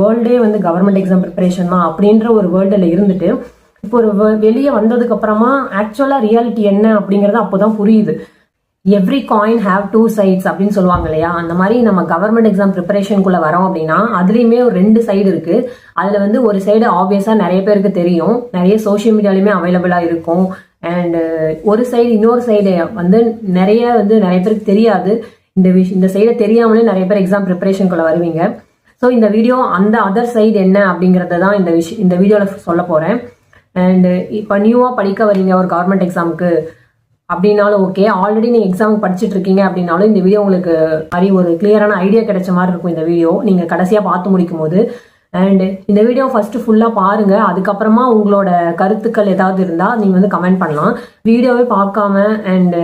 வேர்ல்டே வந்து government exam preparation தான் அப்படின்ற ஒரு வேர்ல்டில் இருந்துட்டு இப்போ ஒரு வெளியே வந்ததுக்கு அப்புறமா ஆக்சுவலா ரியாலிட்டி என்ன அப்படிங்கறது அப்போதான் புரியுது. Every coin have two sides அப்படின்னு சொல்லுவாங்க இல்லையா, அந்த மாதிரி நம்ம கவர்மெண்ட் எக்ஸாம் ப்ரிப்பரேஷனுக்குள்ள வரோம் அப்படின்னா அதுலயுமே ஒரு 2 சைடு இருக்கு. அதுல வந்து ஒரு சைடு ஆப்வியஸா நிறைய பேருக்கு தெரியும், நிறைய சோஷியல் மீடியாலுமே அவைலபிளா இருக்கும். அண்ட் ஒரு சைடு, இன்னொரு சைடு வந்து நிறைய பேருக்கு தெரியாது. இந்த சைடை தெரியாமலே நிறைய பேர் எக்ஸாம் ப்ரிப்பரேஷனுக்குள்ள வருவீங்க. ஸோ இந்த வீடியோ அந்த அதர் சைடு என்ன அப்படிங்கறத தான் இந்த வீடியோல சொல்ல போறேன். அண்ட் இப்போ நியூவா படிக்க வரீங்க ஒரு கவர்மெண்ட் எக்ஸாமுக்கு அப்படின்னாலும் ஓகே, ஆல்ரெடி நீங்க எக்ஸாமுக்கு படிச்சுட்டு இருக்கீங்க அப்படின்னாலும் இந்த வீடியோ உங்களுக்கு மாதிரி ஒரு கிளியரான ஐடியா கிடைச்ச மாதிரி இருக்கும். இந்த வீடியோ நீங்க கடைசியா பார்த்து முடிக்கும் போது. அண்ட் இந்த வீடியோ ஃபர்ஸ்ட் ஃபுல்லா பாருங்க, அதுக்கப்புறமா உங்களோட கருத்துக்கள் ஏதாவது இருந்தா நீங்க வந்து கமெண்ட் பண்ணலாம். வீடியோவே பார்க்காம அண்ட்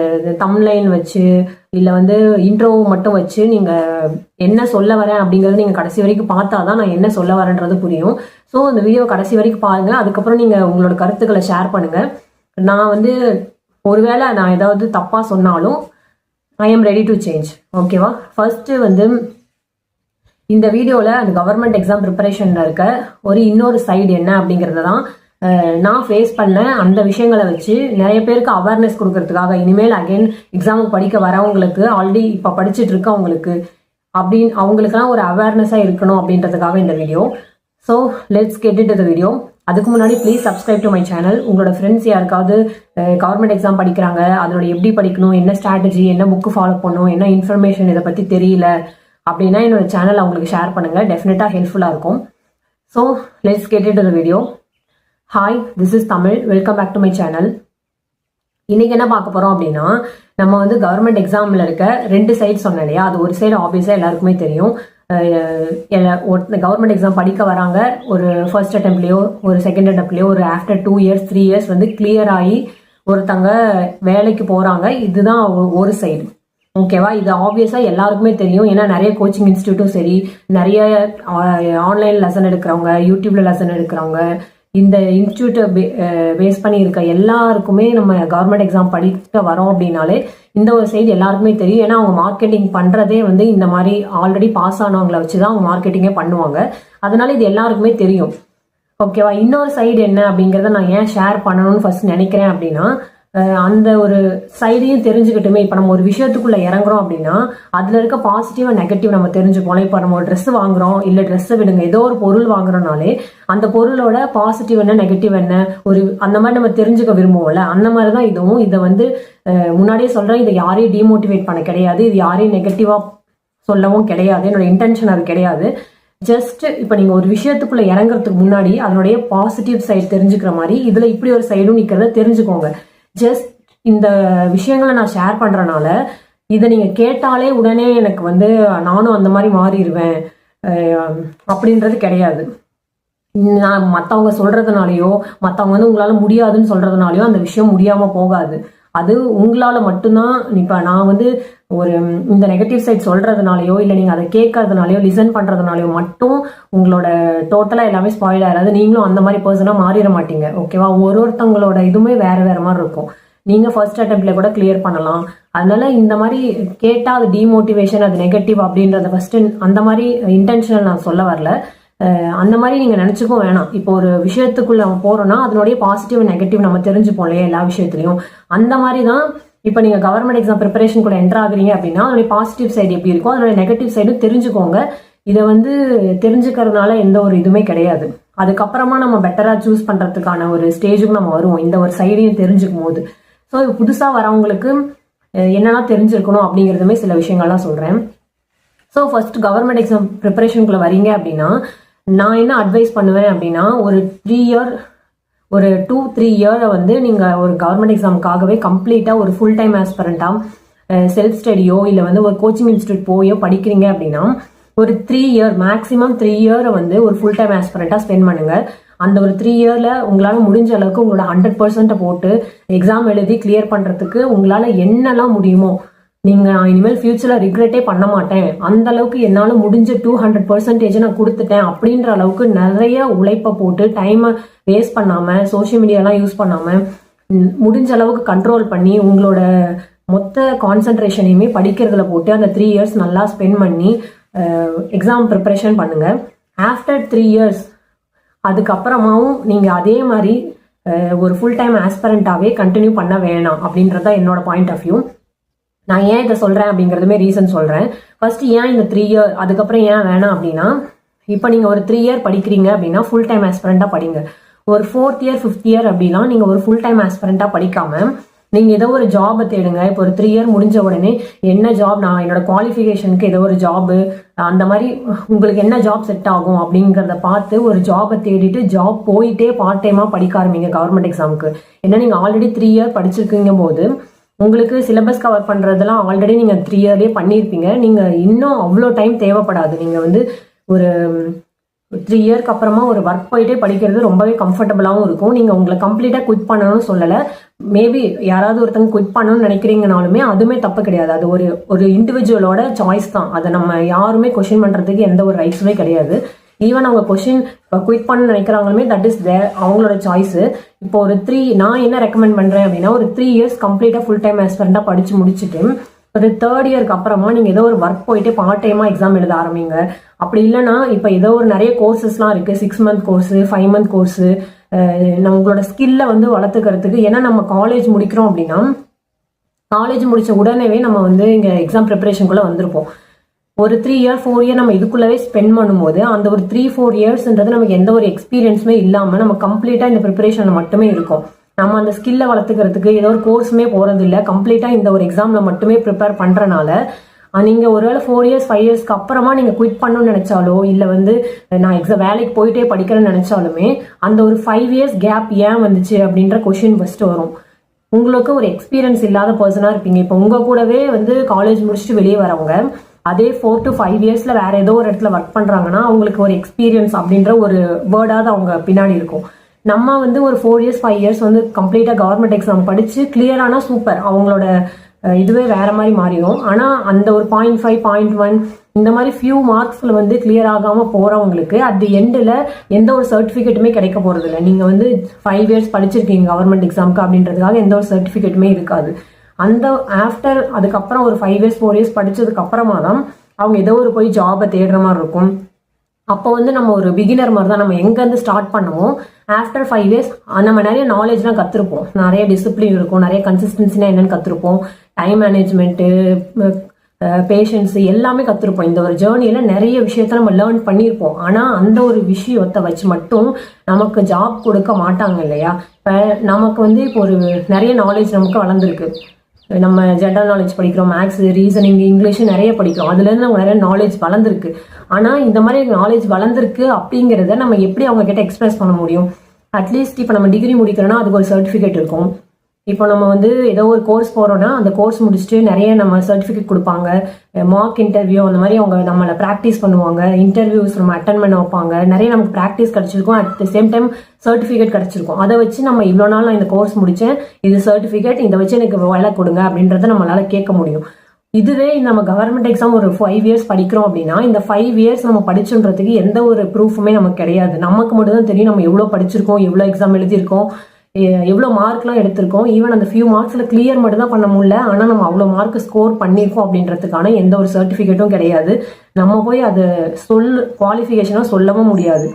தம்ப்லைன் வச்சு இல்ல இன்ட்ரோ மட்டும் வச்சு நீங்க என்ன சொல்ல வரேன் அப்படிங்கறது நீங்க கடைசி வரைக்கும் பார்த்தாதான் நான் என்ன சொல்ல வரேன்றது புரியும். ஸோ இந்த வீடியோ கடைசி வரைக்கும் பாருங்க, அதுக்கப்புறம் நீங்க உங்களோட கருத்துக்களை ஷேர் பண்ணுங்க. நான் ஒருவேளை நான் ஏதாவது தப்பா சொன்னாலும் I am ready to change. ஓகேவா? ஃபர்ஸ்ட் இந்த வீடியோல அந்த கவர்மெண்ட் எக்ஸாம் ப்ரிப்பரேஷன்ல இருக்க இன்னொரு சைடு என்ன அப்படிங்கறத தான் நான் ஃபேஸ் பண்ண அந்த விஷயங்களை வச்சு நிறைய பேருக்கு அவேர்னஸ் கொடுக்கறதுக்காக, இனிமேல் அகைன் எக்ஸாமுக்கு படிக்க வரவங்களுக்கு, ஆல்ரெடி இப்ப படிச்சுட்டு இருக்கவங்களுக்கு அப்படின்னு அவங்களுக்குலாம் ஒரு அவேர்னஸா இருக்கணும் அப்படின்றதுக்காக இந்த video. So let's get it to video. அதுக்கு முன்னாடி please subscribe to my channel. உங்களோட ஃப்ரெண்ட்ஸ் யாருக்காவது கவர்மெண்ட் எக்ஸாம் படிக்கிறாங்க, அதோட எப்படி படிக்கணும், என்ன ஸ்ட்ராட்டஜி, என்ன புக்கு ஃபாலோ பண்ணணும், என்ன இன்ஃபர்மேஷன் இதை பற்றி தெரியல அப்படின்னா என்னோட சேனல் அவங்களுக்கு ஷேர் பண்ணுங்க, டெஃபினட்டாக ஹெல்ப்ஃபுல்லாக இருக்கும். So let's get it to video. Hi, this is Tamil. Welcome back to my channel. இன்னைக்கு என்ன பார்க்க போறோம் அப்படின்னா, நம்ம கவர்மெண்ட் எக்ஸாம்ல இருக்க 2 சைடு சொன்னேன் இல்லையா, அது ஒரு சைடு ஆப்வியஸா எல்லாருக்குமே தெரியும். கவர்மெண்ட் எக்ஸாம் படிக்க வராங்க, ஒரு ஃபர்ஸ்ட் அட்டெம்ப்ட்லயோ ஒரு செகண்ட் அட்டெம்ப்ட்லயோ ஒரு ஆஃப்டர் 2 இயர்ஸ் 3 இயர்ஸ் கிளியர் ஆகி ஒருத்தங்க வேலைக்கு போறாங்க. இதுதான் ஒரு சைடு. ஓகேவா? இது ஆப்வியஸா எல்லாருக்குமே தெரியும். ஏன்னா நிறைய கோச்சிங் இன்ஸ்டிடியூட்டும் சரி, நிறைய ஆன்லைன் லெசன் எடுக்கிறவங்க, யூடியூப்ல லெசன் எடுக்கிறவங்க, இந்த இன்ஸ்டியூட்டை பேஸ் பண்ணி இருக்க எல்லாருக்குமே நம்ம கவர்மெண்ட் எக்ஸாம் படிக்க வரோம் அப்படின்னாலே இந்த ஒரு சைடு எல்லாருக்குமே தெரியும். ஏன்னா அவங்க மார்க்கெட்டிங் பண்றதே இந்த மாதிரி ஆல்ரெடி பாஸ் ஆனவங்களை வச்சுதான் அவங்க மார்க்கெட்டிங்கே பண்ணுவாங்க. அதனால இது எல்லாருக்குமே தெரியும். ஓகேவா? இன்னொரு சைடு என்ன அப்படிங்கறத நான் ஏன் ஷேர் பண்ணணும்னு ஃபர்ஸ்ட் நினைக்கிறேன் அப்படின்னா, அந்த ஒரு சைடையும் தெரிஞ்சுக்கிட்டுமே, இப்ப நம்ம ஒரு விஷயத்துக்குள்ள இறங்குறோம் அப்படின்னா அதுல இருக்க பாசிட்டிவ் அண்ட் நெகட்டிவ் நம்ம தெரிஞ்சுப்போம். இப்ப நம்ம ஒரு ட்ரெஸ் வாங்குறோம், இல்ல ட்ரெஸ்ஸை விடுங்க, ஏதோ ஒரு பொருள் வாங்குறோம்னாலே அந்த பொருளோட பாசிட்டிவ் என்ன நெகட்டிவ் என்ன அந்த மாதிரி நம்ம தெரிஞ்சுக்க விரும்புவோம்ல. அந்த மாதிரிதான் இதுவும். இதை முன்னாடியே சொல்றேன், இதை யாரையும் டிமோட்டிவேட் பண்ண கிடையாது, இது யாரையும் நெகட்டிவா சொல்லவும் கிடையாது, என்னோட இன்டென்ஷன் அது கிடையாது. ஜஸ்ட் இப்ப நீங்க ஒரு விஷயத்துக்குள்ள இறங்குறதுக்கு முன்னாடி அதனுடைய பாசிட்டிவ் சைடு தெரிஞ்சுக்கிற மாதிரி இதுல இப்படி ஒரு சைடும் நிக்கிறத தெரிஞ்சுக்கோங்க. ஜஸ்ட் இந்த விஷயங்களை நான் ஷேர் பண்றதுனால இதை நீங்க கேட்டாலே உடனே எனக்கு நானும் அந்த மாதிரி மாறிடுவேன் அப்படின்றது கிடையாது. நான் மற்றவங்க சொல்றதுனாலயோ, மற்றவங்க உங்களால முடியாதுன்னு சொல்றதுனாலயோ அந்த விஷயம் முடியாம போகாது. அது உங்களால மட்டும்தான். இப்ப நான் ஒரு இந்த நெகட்டிவ் சைட் சொல்றதுனாலயோ, இல்ல நீங்க அதை கேட்கறதுனாலயோ, லிசன் பண்றதுனாலயோ மட்டும் உங்களோட டோட்டலா எல்லாமே ஸ்பாயில் ஆகாது. நீங்களும் அந்த மாதிரி பர்சனா மாறிட மாட்டீங்க. ஓகேவா? ஒருத்தவங்களோட இதுவுமே வேற வேற மாதிரி இருக்கும். நீங்க ஃபர்ஸ்ட் அட்டெம்ப்ட்ல கூட கிளியர் பண்ணலாம். அதனால இந்த மாதிரி கேட்டா அது டிமோட்டிவேஷன், அது நெகட்டிவ் அப்படின்றத ஃபர்ஸ்ட் அந்த மாதிரி இன்டென்ஷனல் நான் சொல்ல வரல. அந்த மாதிரி நீங்க நினைச்சுக்கும் வேணாம். இப்போ ஒரு விஷயத்துக்குள்ள நம்ம போறோம்னா அதனுடைய பாசிட்டிவ் நெகட்டிவ் நம்ம தெரிஞ்சுப்போம் இல்லையா எல்லா விஷயத்துலயும். அந்த மாதிரி தான் இப்போ நீங்க கவர்மெண்ட் எக்ஸாம் ப்ரிப்பரேஷன் கூட என்டர் ஆகுறீங்க அப்படின்னா அதனுடைய பாசிட்டிவ் சைடு எப்படி இருக்கும், அதனுடைய நெகட்டிவ் சைடும் தெரிஞ்சுக்கோங்க. இதை தெரிஞ்சுக்கிறதுனால எந்த ஒரு இதுவுமே கிடையாது. அதுக்கப்புறமா நம்ம பெட்டரா சூஸ் பண்றதுக்கான ஒரு ஸ்டேஜுக்கு நம்ம வருவோம், இந்த ஒரு சைடையும் தெரிஞ்சுக்கும் போது. ஸோ புதுசா வரவங்களுக்கு என்னெல்லாம் தெரிஞ்சிருக்கணும் அப்படிங்கிறதுமே சில விஷயங்கள்லாம் சொல்றேன். ஸோ ஃபர்ஸ்ட் கவர்மெண்ட் எக்ஸாம் ப்ரிப்பரேஷனுக்குள்ள வரீங்க அப்படின்னா நான் என்ன அட்வைஸ் பண்ணுவேன் அப்படின்னா, ஒரு 2-3 இயரை நீங்க ஒரு கவர்மெண்ட் எக்ஸாமுக்காகவே கம்ப்ளீட்டா ஒரு ஃபுல் டைம் ஆஸ்பிரண்டா செல்ஃப் ஸ்டடியோ இல்ல ஒரு கோச்சிங் இன்ஸ்டியூட் போயோ படிக்கிறீங்க அப்படின்னா ஒரு 3 இயர் மேக்ஸிமம் 3 இயரை ஒரு ஃபுல் டைம் ஆஸ்பிரண்டா ஸ்பெண்ட் பண்ணுங்க. அந்த ஒரு 3 இயர்ல உங்களால முடிஞ்ச அளவுக்கு உங்களோட 100% போட்டு எக்ஸாம் எழுதி கிளியர் பண்றதுக்கு உங்களால என்னெல்லாம் முடியுமோ, நீங்க இனிமேல் ஃபியூச்சர்ல ரிக்ரெட்டே பண்ண மாட்டேன், அந்த அளவுக்கு என்னால முடிஞ்ச 200% நான் கொடுத்துட்டேன் அப்படின்ற அளவுக்கு நிறைய உழைப்பை போட்டு டைமை வேஸ்ட் பண்ணாம, சோசியல் மீடியாலாம் யூஸ் பண்ணாம, முடிஞ்ச அளவுக்கு கண்ட்ரோல் பண்ணி உங்களோட மொத்த கான்சென்ட்ரேஷனையுமே படிக்கிறதுல போட்டு அந்த 3 இயர்ஸ் நல்லா ஸ்பெண்ட் பண்ணி எக்ஸாம் ப்ரிப்பரேஷன் பண்ணுங்க. ஆஃப்டர் 3 இயர்ஸ் அதுக்கப்புறமாவும் நீங்கள் அதே மாதிரி ஒரு ஃபுல் டைம் ஆஸ்பரண்டாகவே கண்டினியூ பண்ண வேணாம் அப்படின்றது தான் என்னோட பாயிண்ட் ஆஃப் வியூ. நான் ஏன் இதை சொல்கிறேன் அப்படிங்கிறதுமே ரீசன் சொல்கிறேன். ஃபர்ஸ்ட் ஏன் இந்த 3 இயர் அதுக்கப்புறம் ஏன் வேணாம் அப்படின்னா, இப்போ நீங்கள் ஒரு 3 இயர் படிக்கிறீங்க அப்படின்னா ஃபுல் டைம் ஆஸ்பரண்டாக படிங்க. ஒரு 4th இயர் 5th இயர் அப்படின்னா நீங்கள் ஒரு ஃபுல் டைம் ஆஸ்பரண்டாக படிக்காமல் நீங்கள் ஏதோ ஒரு ஜாபை தேடுங்க. இப்போ ஒரு 3 இயர் முடிஞ்ச உடனே என்ன ஜாப், நான் என்னோட குவாலிஃபிகேஷனுக்கு ஏதோ ஒரு ஜாபு, அந்த மாதிரி உங்களுக்கு என்ன ஜாப் செட் ஆகும் அப்படிங்கிறத பார்த்து ஒரு ஜாபை தேடிட்டு ஜாப் போயிட்டே பார்ட் டைமாக படிக்க ஆரம்பிங்க கவர்மெண்ட் எக்ஸாமுக்கு. ஏன்னா நீங்கள் ஆல்ரெடி 3 இயர் படிச்சிருக்கீங்க போது உங்களுக்கு சிலபஸ் கவர் பண்ணுறதெல்லாம் ஆல்ரெடி நீங்கள் 3 இயர்லேயே பண்ணியிருப்பீங்க. நீங்கள் இன்னும் அவ்வளோ டைம் தேவைப்படாது. நீங்கள் வந்து ஒரு 3 இயர்க்கு அப்புறமா ஒரு ஒர்க் போயிட்டே படிக்கிறது ரொம்பவே கம்ஃபர்டபுளாகவும் இருக்கும். நீங்கள் உங்களை கம்ப்ளீட்டாக குவிட் பண்ணணும்னு சொல்லலை. மேபி யாராவது ஒருத்தங்க குவிட் பண்ணணும்னு நினைக்கிறீங்கனாலுமே அதுவுமே தப்பு கிடையாது. அது ஒரு இண்டிவிஜுவலோட சாய்ஸ் தான். அதை நம்ம யாருமே கொஸ்டின் பண்ணுறதுக்கு எந்த ஒரு ரைட்ஸுமே கிடையாது. ஈவன் அவங்க கொஸ்டின் இப்போ குவிட் பண்ண நினைக்கிறாங்களுமே தட் இஸ் தேர், அவங்களோட சாய்ஸு. இப்போ நான் என்ன ரெக்கமெண்ட் பண்ணுறேன் அப்படின்னா, ஒரு 3 இயர்ஸ் கம்ப்ளீட்டாக ஃபுல் டைம் ஆஸ்பரண்டாக படித்து முடிச்சுட்டு ஒரு 3rd இயருக்கு அப்புறமா நீங்கள் ஏதோ ஒரு ஒர்க் போயிட்டு பார்ட் டைமாக எக்ஸாம் எழுத ஆரம்பிங்க. அப்படி இல்லைன்னா இப்போ ஏதோ ஒரு நிறைய கோர்சஸ்லாம் இருக்குது, 6 மந்த் கோர்ஸு, 5 மந்த் கோர்ஸு, நம்ம உங்களோட ஸ்கில்லை வந்து வளர்த்துக்கிறதுக்கு. ஏன்னா நம்ம காலேஜ் முடிக்கிறோம் அப்படின்னா காலேஜ் முடித்த உடனேவே நம்ம வந்து இங்கே எக்ஸாம் ப்ரிப்பரேஷனுக்குள்ளே வந்திருப்போம். ஒரு 3 இயர் 4 இயர் நம்ம இதுக்குள்ளவே ஸ்பெண்ட் பண்ணும்போது அந்த ஒரு 3-4 இயர்ஸ்ன்றது நமக்கு எந்த ஒரு எக்ஸ்பீரியன்ஸுமே இல்லாமல் நம்ம கம்ப்ளீட்டாக இந்த ப்ரிப்பரேஷனில் மட்டுமே இருக்கும். நம்ம அந்த ஸ்கில்லை வளர்த்துக்கிறதுக்கு ஏதோ ஒரு கோர்ஸுமே போகிறது இல்லை, கம்ப்ளீட்டாக இந்த ஒரு எக்ஸாமில் மட்டுமே ப்ரிப்பேர் பண்ணுறனால நீங்கள் ஒருவேளை 4 இயர்ஸ் 5 இயர்ஸ்க்கு அப்புறமா நீங்கள் குவிட் பண்ணணும்னு நினச்சாலோ இல்லை வந்து நான் வேலைக்கு போயிட்டே படிக்கிறேன்னு நினச்சாலுமே அந்த ஒரு 5 இயர்ஸ் கேப் ஏன் வந்துச்சு அப்படின்ற கொஷின் ஃபஸ்ட்டு வரும். உங்களுக்கு ஒரு எக்ஸ்பீரியன்ஸ் இல்லாத பர்சனாக இருப்பீங்க. இப்போ உங்கள் கூடவே வந்து காலேஜ் முடிச்சுட்டு வெளியே வரவங்க அதே 4 to 5 இயர்ஸில் வேறு ஏதோ ஒரு இடத்துல ஒர்க் பண்ணுறாங்கன்னா அவங்களுக்கு ஒரு எக்ஸ்பீரியன்ஸ் அப்படின்ற ஒரு வேர்டாவது அவங்க பின்னாடி இருக்கும். நம்ம வந்து ஒரு 4 இயர்ஸ் 5 இயர்ஸ் வந்து கம்ப்ளீட்டாக கவர்மெண்ட் எக்ஸாம் படித்து கிளியரானா சூப்பர், அவங்களோட இதுவே வேற மாதிரி மாறிடும். ஆனால் அந்த ஒரு 0.5 0.1 இந்த மாதிரி ஃபியூ மார்க்ஸில் வந்து கிளியர் ஆகாமல் போகிறவங்களுக்கு அட் தி எண்டில் எந்த ஒரு சர்டிஃபிகேட்டுமே கிடைக்க போகிறது இல்லை. நீங்கள் வந்து 5 இயர்ஸ் படிச்சிருக்கீங்க கவர்மெண்ட் எக்ஸாமுக்கு அப்படின்றதுக்காக எந்த ஒரு சர்டிஃபிகேட்டுமே இருக்காது. அந்த ஆஃப்டர் அதுக்கப்புறம் ஒரு 5 இயர்ஸ் 4 இயர்ஸ் படித்ததுக்கு அப்புறமா தான் அவங்க ஏதோ ஒரு போய் ஜாபை தேடுற மாதிரி இருக்கும். அப்போ வந்து நம்ம ஒரு பிகினர் மாதிரி தான். நம்ம எங்கேருந்து ஸ்டார்ட் பண்ணுமோ ஆஃப்டர் 5 இயர்ஸ் நம்ம நிறைய நாலேஜ்லாம் கற்றுருப்போம், நிறைய டிசிப்ளின் இருக்கும், நிறைய கன்சிஸ்டன்சினா என்னன்னு கற்றுருப்போம், டைம் மேனேஜ்மெண்ட்டு, பேஷன்ஸு எல்லாமே கற்றுருப்போம். இந்த ஒரு ஜேர்னியில் நிறைய விஷயத்த நம்ம லேர்ன் பண்ணியிருப்போம். ஆனால் அந்த ஒரு விஷயத்தை வச்சு மட்டும் நமக்கு ஜாப் கொடுக்க மாட்டாங்க இல்லையா. இப்போ நமக்கு வந்து இப்போ ஒரு நிறைய நாலேஜ் நமக்கு வளர்ந்துருக்கு. நம்ம ஜென்ரல் நாலேஜ் படிக்கிறோம், மேக்ஸ், ரீசனிங், இங்கிலீஷு நிறைய படிக்கிறோம், அதுலேருந்து நமக்கு நிறைய நாலேஜ் வளர்ந்துருக்கு. ஆனால் இந்த மாதிரி நாலேஜ் வளர்ந்துருக்கு அப்படிங்கிறத நம்ம எப்படி அவங்க கிட்ட எக்ஸ்பிரஸ் பண்ண முடியும்? அட்லீஸ்ட் இப்போ நம்ம டிகிரி முடிக்கிறோன்னா அதுக்கு ஒரு சர்டிஃபிகேட் இருக்கும். இப்போ நம்ம வந்து ஏதோ ஒரு கோர்ஸ் போகிறோன்னா அந்த கோர்ஸ் முடிச்சுட்டு நிறைய நம்ம சர்டிஃபிகேட் கொடுப்பாங்க, மார்க் இன்டர்வியூ அந்த மாதிரி அவங்க நம்மளை ப்ராக்டிஸ் பண்ணுவாங்க, இன்டர்வியூஸ் நம்ம அட்டன் பண்ண வைப்பாங்க, நிறைய நமக்கு ப்ராக்டிஸ் கிடச்சிருக்கும், at the same time certificate கிடச்சிருக்கும். அதை வச்சு நம்ம இவ்வளோ நாள் நான் இந்த கோர்ஸ் முடித்தேன், இது சர்டிஃபிகேட், இதை வச்சு எனக்கு வேலை கொடுங்க அப்படின்றத நம்மளால கேட்க முடியும். இதுவே நம்ம கவர்மெண்ட் எக்ஸாம் ஒரு 5 இயர்ஸ் படிக்கிறோம் அப்படின்னா இந்த 5 இயர்ஸ் நம்ம படிச்சுன்றதுக்கு எந்த ஒரு ப்ரூஃபுமே நமக்கு கிடையாது. நமக்கு மட்டும் தான் தெரியும் நம்ம எவ்வளோ படிச்சிருக்கோம், எவ்வளோ எக்ஸாம் எழுதியிருக்கோம், எவ்வளோ மார்க்லாம் எடுத்திருக்கோம். ஈவன் அந்த ஃபியூ மார்க்ஸில் கிளியர் மட்டும் தான் பண்ண முடியல, ஆனால் நம்ம அவ்வளோ மார்க் ஸ்கோர் பண்ணியிருக்கோம் அப்படின்றதுக்கான எந்த ஒரு சர்டிஃபிகேட்டும் கிடையாது. நம்ம போய் அதை குவாலிஃபிகேஷனாக சொல்லவும் முடியாது.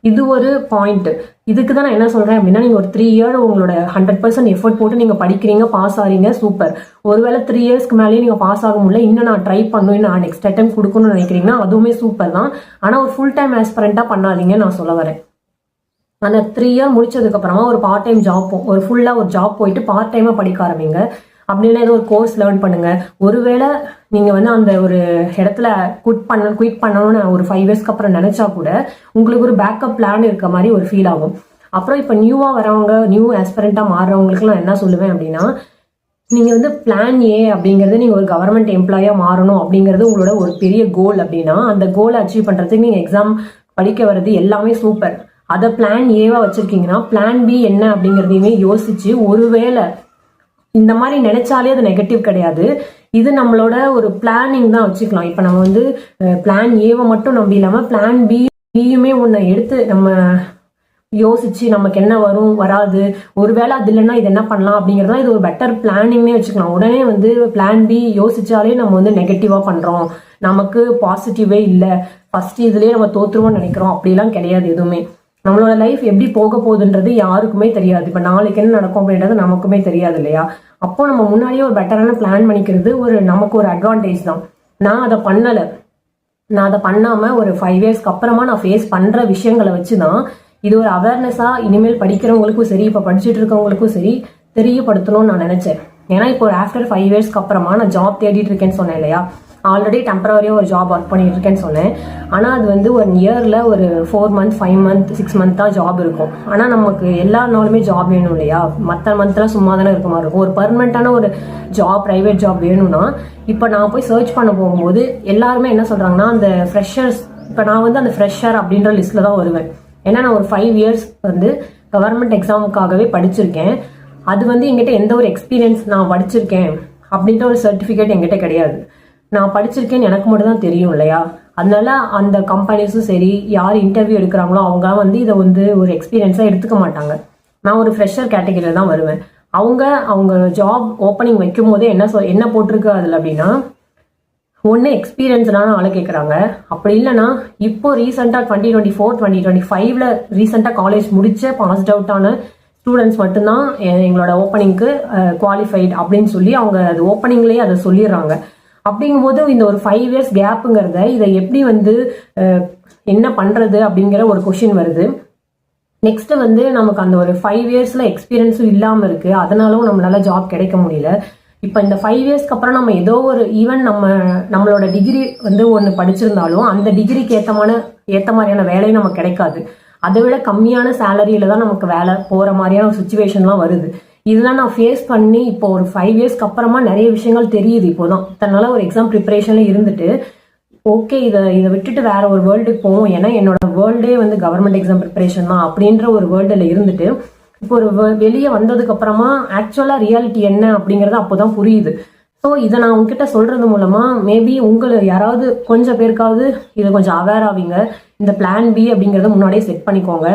இது ஒரு பாயிண்ட். இதுக்கு தான் நான் என்ன சொல்கிறேன் அப்படின்னா, நீங்கள் ஒரு 3 இயர் உங்களோட 100% எஃபர்ட் போட்டு நீங்கள் படிக்கிறீங்க, பாஸ் ஆகிறீங்க, சூப்பர். ஒருவேளை 3 இயர்ஸ்க்கு மேலேயே நீங்கள் பாஸ் ஆக முடியல, இன்னும் நான் ட்ரை பண்ணணும், இன்னும் நான் நெக்ஸ்ட் அட்டெம்ப்ட் கொடுக்கணும்னு நினைக்கிறீங்கன்னா அதுவுமே சூப்பர் தான். ஆனால் ஒரு ஃபுல் டைம் ஆஸ்பரண்டாக பண்ணாதீங்க நான் சொல்ல வரேன். அந்த 3 இயர் முடிச்சதுக்கப்புறமா ஒரு பார்ட் டைம் ஜாப், ஒரு ஃபுல்லாக ஒரு ஜாப் போயிட்டு பார்ட் டைமாக படிக்க ஆரம்பிங்க. அப்படின்னா ஏதோ ஒரு கோர்ஸ் லேர்ன் பண்ணுங்க. ஒருவேளை நீங்கள் வந்து அந்த ஒரு இடத்துல குவிட் பண்ணணும்னு ஒரு 5 இயர்ஸ்க்கு அப்புறம் நினைச்சா கூட உங்களுக்கு ஒரு பேக்கப் பிளான் இருக்க மாதிரி ஒரு ஃபீல் ஆகும். அப்புறம் இப்போ நியூவாக வரவங்க, நியூ ஆஸ்பிரண்டாக மாறுறவங்களுக்குலாம் என்ன சொல்லுவேன் அப்படின்னா, நீங்கள் வந்து பிளான் ஏ அப்படிங்கிறது நீங்கள் ஒரு கவர்மெண்ட் எம்ப்ளாயாக மாறணும் அப்படிங்கிறது உங்களோட ஒரு பெரிய கோல் அப்படின்னா அந்த கோலை அச்சீவ் பண்ணுறதுக்கு நீங்கள் எக்ஸாம் படிக்க வர்றது எல்லாமே சூப்பர். அதை பிளான் ஏவா வச்சுருக்கீங்கன்னா பிளான் பி என்ன அப்படிங்கிறதையுமே யோசிச்சு, ஒருவேளை இந்த மாதிரி நினைச்சாலே அது நெகட்டிவ் கிடையாது, இது நம்மளோட ஒரு பிளானிங் தான் வச்சுக்கலாம். இப்போ நம்ம வந்து பிளான் ஏவை மட்டும் நம்பி இல்லாமல் பிளான் பியுமே ஒன்று எடுத்து நம்ம யோசிச்சு நமக்கு என்ன வரும் வராது, ஒருவேளை அது இல்லைன்னா இது என்ன பண்ணலாம் அப்படிங்கிறதுலாம் இது ஒரு பெட்டர் பிளானிங்னே வச்சுக்கலாம். உடனே வந்து பிளான் பி யோசிச்சாலே நம்ம வந்து நெகட்டிவாக பண்ணுறோம், நமக்கு பாசிட்டிவே இல்லை, ஃபர்ஸ்ட் இதுலயே நம்ம தோத்துருவோம்னு நினைக்கிறோம். அப்படிலாம் கிடையாது எதுவுமே. நம்மளோட லைஃப் எப்படி போக போகுதுன்றது யாருக்குமே தெரியாது. இப்போ நாளைக்கு என்ன நடக்கும் அப்படின்றது நமக்குமே தெரியாது இல்லையா? அப்போ நம்ம முன்னாடியே ஒரு பெட்டரான பிளான் பண்ணிக்கிறது நமக்கு ஒரு அட்வான்டேஜ் தான். நான் அதை பண்ணலை. நான் அதை பண்ணாமல் ஒரு 5 இயர்ஸ்க்கு அப்புறமா நான் ஃபேஸ் பண்ணுற விஷயங்களை வச்சு தான் இது ஒரு அவேர்னஸாக இனிமேல் படிக்கிறவங்களுக்கும் சரி, இப்போ படிச்சுட்டு இருக்கவங்களுக்கும் சரி தெரியப்படுத்தணும்னு நான் நினச்சேன். ஏன்னா இப்போ ஆஃப்டர் 5 இயர்ஸ்க்கு அப்புறமா நான் ஜாப் தேடிட்டு இருக்கேன்னு சொன்னேன் இல்லையா? ஆல்ரெடி டெம்பரரியாக ஒரு ஜாப் ஒர்க் பண்ணிட்டு இருக்கேன்னு சொன்னேன். ஆனால் அது வந்து 1 இயரில் ஒரு 4 மந்த் 5 மந்த் 6 மந்த் தான் ஜாப் இருக்கும். ஆனால் நமக்கு எல்லா நாளுமே ஜாப் வேணும் இல்லையா? மற்ற மந்த்லாம் சும்மா தானே இருக்க மாதிரி இருக்கும். ஒரு பர்மனெண்ட்டான ஒரு ஜாப், ப்ரைவேட் ஜாப் வேணும்னா இப்போ நான் போய் சர்ச் பண்ண போகும்போது எல்லாருமே என்ன சொல்கிறாங்கன்னா, அந்த ஃப்ரெஷர்ஸ், இப்போ நான் வந்து அந்த ஃப்ரெஷர் அப்படின்ற லிஸ்ட்டில் தான் வருவேன். ஏன்னா நான் ஒரு 5 இயர்ஸ் வந்து கவர்மெண்ட் எக்ஸாமுக்காகவே படிச்சிருக்கேன். அது வந்து எங்கிட்ட எந்த ஒரு எக்ஸ்பீரியன்ஸ் நான் படிச்சிருக்கேன் அப்படின்ற ஒரு சர்டிஃபிகேட் எங்கிட்ட கிடையாது. நான் படிச்சிருக்கேன்னு எனக்கு மட்டும் தான் தெரியும் இல்லையா? அதனால அந்த கம்பெனிஸும் சரி, யார் இன்டர்வியூ எடுக்கிறாங்களோ அவங்க வந்து இதை வந்து ஒரு எக்ஸ்பீரியன்ஸாக எடுத்துக்க மாட்டாங்க. நான் ஒரு ஃப்ரெஷர் கேட்டகரியில் தான் வருவேன். அவங்க ஜாப் ஓப்பனிங் வைக்கும் போதே என்ன போட்டிருக்கு அதில் அப்படின்னா, ஒன்று எக்ஸ்பீரியன்ஸ்னால ஆளை கேட்குறாங்க. அப்படி இல்லைன்னா இப்போ ரீசெண்டாக 2024 2025 ரீசெண்டாக காலேஜ் முடிச்ச பாஸ்ட் அவுட்டான ஸ்டூடெண்ட்ஸ் மட்டும்தான் எங்களோட ஓப்பனிங்க்கு குவாலிஃபைட் அப்படின்னு சொல்லி அவங்க அது ஓப்பனிங்லேயே அதை சொல்லிடுறாங்க. அப்படிங்கும்போது இந்த ஒரு 5 இயர்ஸ் கேப்புங்கிறத இதை எப்படி வந்து என்ன பண்ணுறது அப்படிங்கிற ஒரு கொஷின் வருது. நெக்ஸ்ட் வந்து நமக்கு அந்த ஒரு 5 இயர்ஸில் எக்ஸ்பீரியன்ஸும் இல்லாமல் இருக்குது. அதனாலும் நம்மளால ஜாப் கிடைக்க முடியல. இப்போ இந்த 5 இயர்ஸ்க்கு அப்புறம் நம்ம ஏதோ ஒரு ஈவன் நம்மளோட டிகிரி வந்து ஒன்று படிச்சிருந்தாலும் அந்த டிகிரிக்கு ஏற்ற மாதிரியான வேலையும் நமக்கு கிடைக்காது. அதை விட கம்மியான சேலரியில தான் நமக்கு வேலை போகிற மாதிரியான ஒரு சுச்சுவேஷன்லாம் வருது. இதெல்லாம் நான் ஃபேஸ் பண்ணி இப்போ ஒரு 5 இயர்ஸ்க்கு அப்புறமா நிறைய விஷயங்கள் தெரியுது. இப்போதான் தன்னால ஒரு எக்ஸாம் ப்ரிப்பரேஷன்ல இருந்துட்டு ஓகே இதை விட்டுட்டு வேற ஒரு வேர்ல்டுக்கு போவோம். ஏன்னா என்னோட வேர்ல்டே வந்து கவர்மெண்ட் எக்ஸாம் ப்ரிப்பரேஷன் தான் அப்படின்ற ஒரு வேர்ல்டில் இருந்துட்டு இப்போ ஒரு வெளியே வந்ததுக்கு அப்புறமா ஆக்சுவலா ரியாலிட்டி என்ன அப்படிங்கறது அப்போதான் புரியுது. ஸோ இதை நான் உங்ககிட்ட சொல்றது மூலமா மேபி யாராவது கொஞ்சம் பேருக்காவது இதை கொஞ்சம் அவேர் ஆவீங்க. இந்த பிளான் பி அப்படிங்கறத முன்னாடியே செட் பண்ணிக்கோங்க.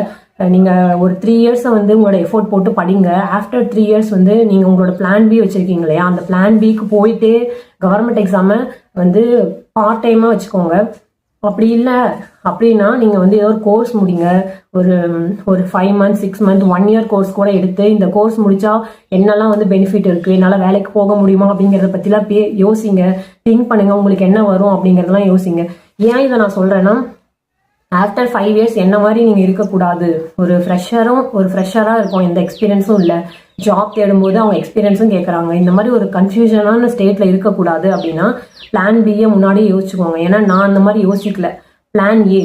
நீங்க ஒரு 3 இயர்ஸை வந்து உங்களோட எஃபோர்ட் போட்டு படிங்க. ஆஃப்டர் 3 இயர்ஸ் வந்து நீங்க உங்களோட பிளான் பி வச்சிருக்கீங்க இல்லையா? அந்த பிளான் பிக்கு போயிட்டு கவர்மெண்ட் எக்ஸாமை வந்து பார்ட் டைமா வச்சுக்கோங்க. அப்படி இல்லை அப்படின்னா நீங்கள் வந்து ஏதோ ஒரு கோர்ஸ் முடிங்க. ஒரு 5 மந்த்ஸ் 6 மந்த் 1 இயர் கோர்ஸ் கூட எடுத்து இந்த கோர்ஸ் முடிச்சா என்னெல்லாம் வந்து பெனிஃபிட் இருக்குது, என்னால் வேலைக்கு போக முடியுமா அப்படிங்கிறத பற்றிலாம் யோசிங்க. திங்க் பண்ணுங்க, உங்களுக்கு என்ன வரும் அப்படிங்கிறதெல்லாம் யோசிங்க. ஏன் இதை நான் சொல்கிறேன்னா, ஆஃப்டர் 5 இயர்ஸ் என்ன மாதிரி நீங்கள் இருக்கக்கூடாது. ஒரு ஃப்ரெஷராக இருக்கும், எந்த எக்ஸ்பீரியன்ஸும் இல்லை. ஜாப் தேடும்போது அவங்க எக்ஸ்பீரியன்ஸும் கேட்குறாங்க. இந்த மாதிரி ஒரு கன்ஃபியூஷனான ஸ்டேட்டில் இருக்கக்கூடாது அப்படின்னா பிளான் பியை முன்னாடியே யோசிச்சுக்கோங்க. ஏன்னா நான் அந்த மாதிரி யோசிக்கல. Plan A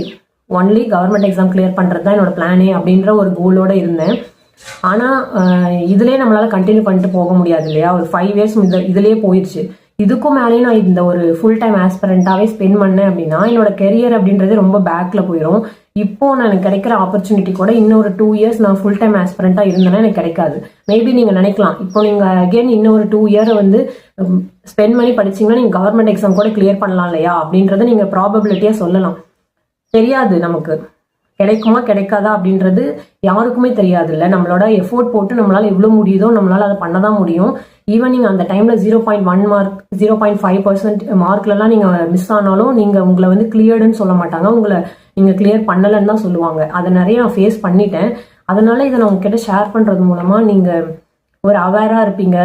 only government exam clear பண்ணுறது தான் என்னோட பிளான் ஏ அப்படின்ற ஒரு கோலோட இருந்தேன். ஆனால் இதுலேயே நம்மளால் கண்டினியூ பண்ணிட்டு போக முடியாது இல்லையா? ஒரு 5 இயர்ஸ் இதுலேயே போயிடுச்சு. இதுக்கும் மேலேயும் நான் இந்த ஒரு ஃபுல் டைம் ஆஸ்பிரண்டாகவே ஸ்பெண்ட் பண்ணேன் அப்படின்னா என்னோட கெரியர் அப்படின்றது ரொம்ப பேக்கில் போயிடும். இப்போ நான் எனக்கு கிடைக்கிற ஆப்பர்ச்சுனிட்டி கூட இன்னொரு 2 இயர்ஸ் நான் ஃபுல் டைம் ஆஸ்பிரண்டாக இருந்தேன்னா எனக்கு கிடைக்காது. மேபி நீங்கள் நினைக்கலாம், இப்போ நீங்கள் அகெயின் இன்னொரு 2 இயரை வந்து ஸ்பெண்ட் பண்ணி படிச்சிங்கன்னா நீங்கள் கவர்மெண்ட் எக்ஸாம் கூட கிளியர் பண்ணலாம் இல்லையா அப்படின்றத நீங்கள் ப்ராபபிலிட்டியாக சொல்லலாம். தெரியாது, நமக்கு கிடைக்குமா கிடைக்காதா அப்படின்றது யாருக்குமே தெரியாது இல்லை. நம்மளோட எஃபோர்ட் போட்டு நம்மளால் எவ்வளோ முடியுதோ நம்மளால் அதை பண்ண தான் முடியும். ஈவன் நீங்கள் அந்த டைமில் 0.1 மார்க் 0.5% மார்க்லலாம் நீங்கள் மிஸ் ஆனாலும் உங்களை வந்து கிளியர்டுன்னு சொல்ல மாட்டாங்க. நீங்கள் கிளியர் பண்ணலைன்னு தான் சொல்லுவாங்க. அதை நிறைய நான் ஃபேஸ் பண்ணிட்டேன். அதனால இதை நான் உங்ககிட்ட ஷேர் பண்ணுறது மூலமாக நீங்கள் ஒரு அவேராக இருப்பீங்க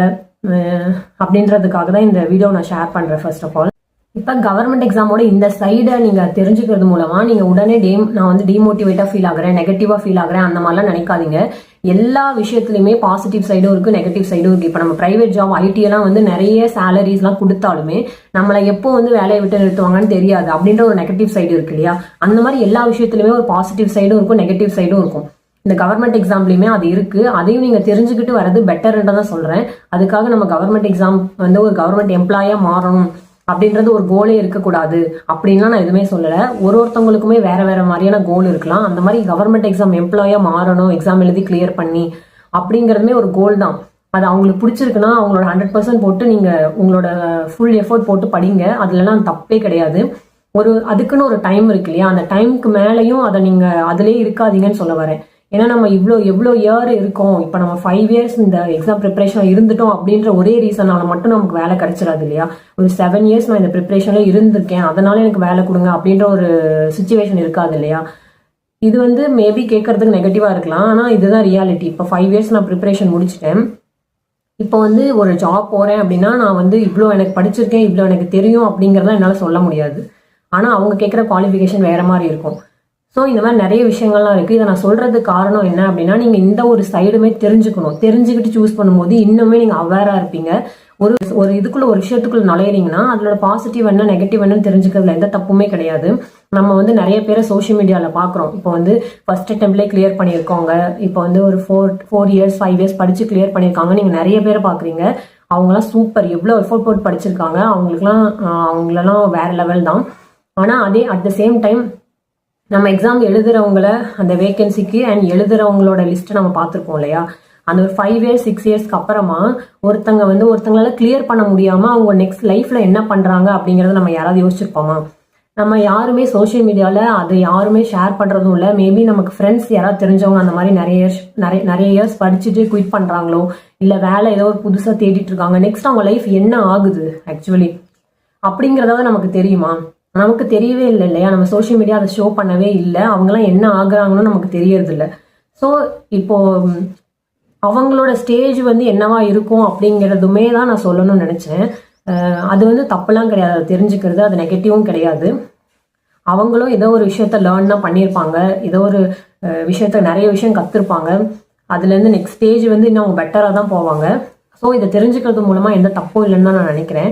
அப்படின்றதுக்காக தான் இந்த வீடியோ நான் ஷேர் பண்ணுறேன். ஃபர்ஸ்ட் ஆஃப் ஆல், இப்போ கவர்மெண்ட் எக்ஸாமோட இந்த சைடை நீங்கள் தெரிஞ்சுக்கிறது மூலமாக நீங்கள் உடனே நான் வந்து டிமோட்டிவேட்டாக ஃபீல் ஆகுறேன், நெகட்டிவாக ஃபீல் ஆகுறேன் அந்த மாதிரிலாம் நினைக்காதீங்க. எல்லா விஷயத்துலையுமே பாசிட்டிவ் சைடும் இருக்குது, நெகட்டிவ் சைடும் இருக்குது. இப்போ நம்ம ப்ரைவேட் ஜாப் ஐடியெல்லாம் வந்து நிறைய சேலரிஸ்லாம் கொடுத்தாலுமே நம்மளை எப்போ வந்து வேலையை விட்டு நிறுத்துவாங்கன்னு தெரியாது அப்படின்ற ஒரு நெகட்டிவ் சைடு இருக்கு இல்லையா? அந்த மாதிரி எல்லா விஷயத்துலையுமே ஒரு பாசிட்டிவ் சைடும் இருக்கும், நெகட்டிவ் சைடும் இருக்கும். இந்த கவர்மெண்ட் எக்ஸாம்லையுமே அது இருக்கு. அதையும் நீங்க தெரிஞ்சுக்கிட்டு வர்றது பெட்டர்ன்னு தான் சொல்றேன். அதுக்காக நம்ம கவர்மெண்ட் எக்ஸாம் வந்து ஒரு கவர்மெண்ட் எம்ப்ளாயா மாறணும் அப்படின்றது ஒரு கோலே இருக்கக்கூடாது அப்படின்லாம் நான் எதுவுமே சொல்லலை. ஒருத்தவங்களுக்குமே வேற வேற மாதிரியான கோல் இருக்கலாம். அந்த மாதிரி கவர்மெண்ட் எக்ஸாம் எம்ப்ளாயா மாறணும், எக்ஸாம் எழுதி கிளியர் பண்ணி அப்படிங்கிறதுமே ஒரு கோல் தான். அது அவங்களுக்கு பிடிச்சிருக்குன்னா அவங்களோட 100% போட்டு நீங்க உங்களோட ஃபுல் எஃபோர்ட் போட்டு படிங்க. அதுலலாம் தப்பே கிடையாது. அதுக்குன்னு ஒரு டைம் இருக்கு இல்லையா? அந்த டைமுக்கு மேலேயும் அதை நீங்க அதுலேயே இருக்காதீங்கன்னு சொல்ல வரேன். ஏன்னா நம்ம எவ்வளோ இயர் இருக்கோம், இப்போ நம்ம 5 இயர்ஸ் இந்த எக்ஸாம் ப்ரிப்பரேஷன் இருந்துட்டோம் அப்படின்ற ஒரே ரீசனால மட்டும் நமக்கு வேலை கிடைச்சிடாது இல்லையா. ஒரு 7 இயர்ஸ் நான் இந்த ப்ரிப்பரேஷன்ல இருந்திருக்கேன், அதனால எனக்கு வேலை கொடுங்க அப்படின்ற ஒரு சுச்சுவேஷன் இருக்காது இல்லையா. இது வந்து மேபி கேட்கறதுக்கு நெகட்டிவா இருக்கலாம், ஆனால் இதுதான் ரியாலிட்டி. இப்போ 5 இயர்ஸ் நான் ப்ரிப்பரேஷன் முடிச்சிட்டேன். இப்போ வந்து ஒரு ஜாப் போறேன் அப்படின்னா நான் வந்து இவ்வளோ எனக்கு படிச்சிருக்கேன், இவ்வளோ எனக்கு தெரியும் அப்படிங்கிறத என்னால் சொல்ல முடியாது. ஆனால் அவங்க கேட்குற குவாலிஃபிகேஷன் வேற மாதிரி இருக்கும். ஸோ இந்த மாதிரி நிறைய விஷயங்கள்லாம் இருக்குது. இதை நான் சொல்கிறதுக்கு காரணம் என்ன அப்படின்னா, நீங்கள் இந்த ஒரு சைடுமே தெரிஞ்சுக்கிட்டு சூஸ் பண்ணும்போது இன்னுமே நீங்கள் அவேராக இருப்பீங்க. ஒரு இதுக்குள்ள ஒரு விஷயத்துக்குள்ள நுழையிறீங்கன்னா அதோட பாசிட்டிவ் என்ன நெகட்டிவ் என்னன்னு தெரிஞ்சுக்கிறதுல எந்த தப்புமே கிடையாது. நம்ம வந்து நிறைய பேரை சோஷியல் மீடியாவில் பார்க்குறோம். இப்போ வந்து ஃபர்ஸ்ட் அட்டெம்ப்ட்லேயே கிளியர் பண்ணியிருக்கோங்க, இப்போ வந்து ஒரு 4 இயர்ஸ் 5 இயர்ஸ் படித்து கிளியர் பண்ணியிருக்காங்க. நீங்கள் நிறைய பேரை பார்க்குறீங்க, அவங்களாம் சூப்பர், எவ்வளோ எஃபோர்ட் போட்டு படிச்சிருக்காங்க, அவங்களெல்லாம் வேற லெவல் தான். ஆனால் அதே அட் த சேம் டைம் நம்ம எக்ஸாம் எழுதுறவங்கள அந்த வேகன்சிக்கு அண்ட் எழுதுறவங்களோட லிஸ்ட்டை நம்ம பார்த்துருக்கோம் இல்லையா. அந்த ஒரு 5 இயர்ஸ் 6 இயர்ஸ்க்கு அப்புறமா ஒருத்தங்களால கிளியர் பண்ண முடியாமல் அவங்க நெக்ஸ்ட் லைஃப்ல என்ன பண்ணுறாங்க அப்படிங்கிறத நம்ம யாராவது யோசிச்சிருப்போமா? நம்ம யாருமே சோஷியல் மீடியாவில் அதை யாருமே ஷேர் பண்ணுறதும் இல்லை. மேபி நமக்கு ஃப்ரெண்ட்ஸ் யாராவது தெரிஞ்சவங்க அந்த மாதிரி நிறைய இயர்ஸ் படிச்சுட்டு குவிட் பண்ணுறாங்களோ, இல்லை வேலை ஏதோ ஒரு புதுசாக தேடிட்டு இருக்காங்க, நெக்ஸ்ட் அவங்க லைஃப் என்ன ஆகுது ஆக்சுவலி அப்படிங்கிறதாவது நமக்கு தெரியுமா? நமக்கு தெரியவே இல்லை இல்லையா. நம்ம சோஷியல் மீடியா அதை ஷோ பண்ணவே இல்லை, அவங்களாம் என்ன ஆகுறாங்கன்னு நமக்கு தெரியறது இல்லை. ஸோ இப்போ அவங்களோட ஸ்டேஜ் வந்து என்னவா இருக்கும் அப்படிங்கிறதுமே தான் நான் சொல்லணும்னு நினச்சேன். அது வந்து தப்புலாம் கிடையாது, அதை தெரிஞ்சுக்கிறது, அது நெகட்டிவும் கிடையாது. அவங்களும் ஏதோ ஒரு விஷயத்த லேர்ன் தான் பண்ணியிருப்பாங்க, ஏதோ ஒரு விஷயத்த நிறைய விஷயம் கற்றுருப்பாங்க. அதுலேருந்து நெக்ஸ்ட் ஸ்டேஜ் வந்து இன்னும் அவங்க பெட்டராக தான் போவாங்க. ஸோ இதை தெரிஞ்சுக்கிறது மூலமாக எந்த தப்பும் இல்லைன்னு தான் நான் நினைக்கிறேன்.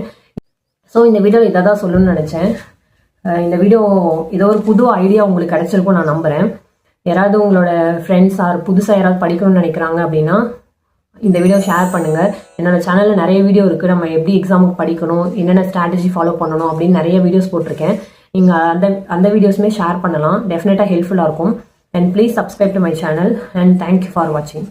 ஸோ இந்த வீடியோ இதை தான் சொல்லணும்னு நினச்சேன். இந்த வீடியோ ஏதோ ஒரு புது ஐடியா உங்களுக்கு கிடைச்சிருக்கும் நான் நம்புகிறேன். யாராவது உங்களோட ஃப்ரெண்ட்ஸ் ஆர் புதுசாக யாராவது படிக்கணும்னு நினைக்கிறாங்க அப்படின்னா இந்த வீடியோ ஷேர் பண்ணுங்கள். என்னோட சேனலில் நிறைய வீடியோ இருக்குது, நம்ம எப்படி எக்ஸாமுக்கு படிக்கணும், என்னென்ன ஸ்ட்ராட்டஜி ஃபாலோ பண்ணணும் அப்படின்னு நிறைய வீடியோஸ் போட்டிருக்கேன். நீங்கள் அந்த வீடியோஸுமே ஷேர் பண்ணலாம், டெஃபினட்டாக ஹெல்ப்ஃபுல்லாக இருக்கும். And please subscribe to my channel and thank you for வாட்சிங்.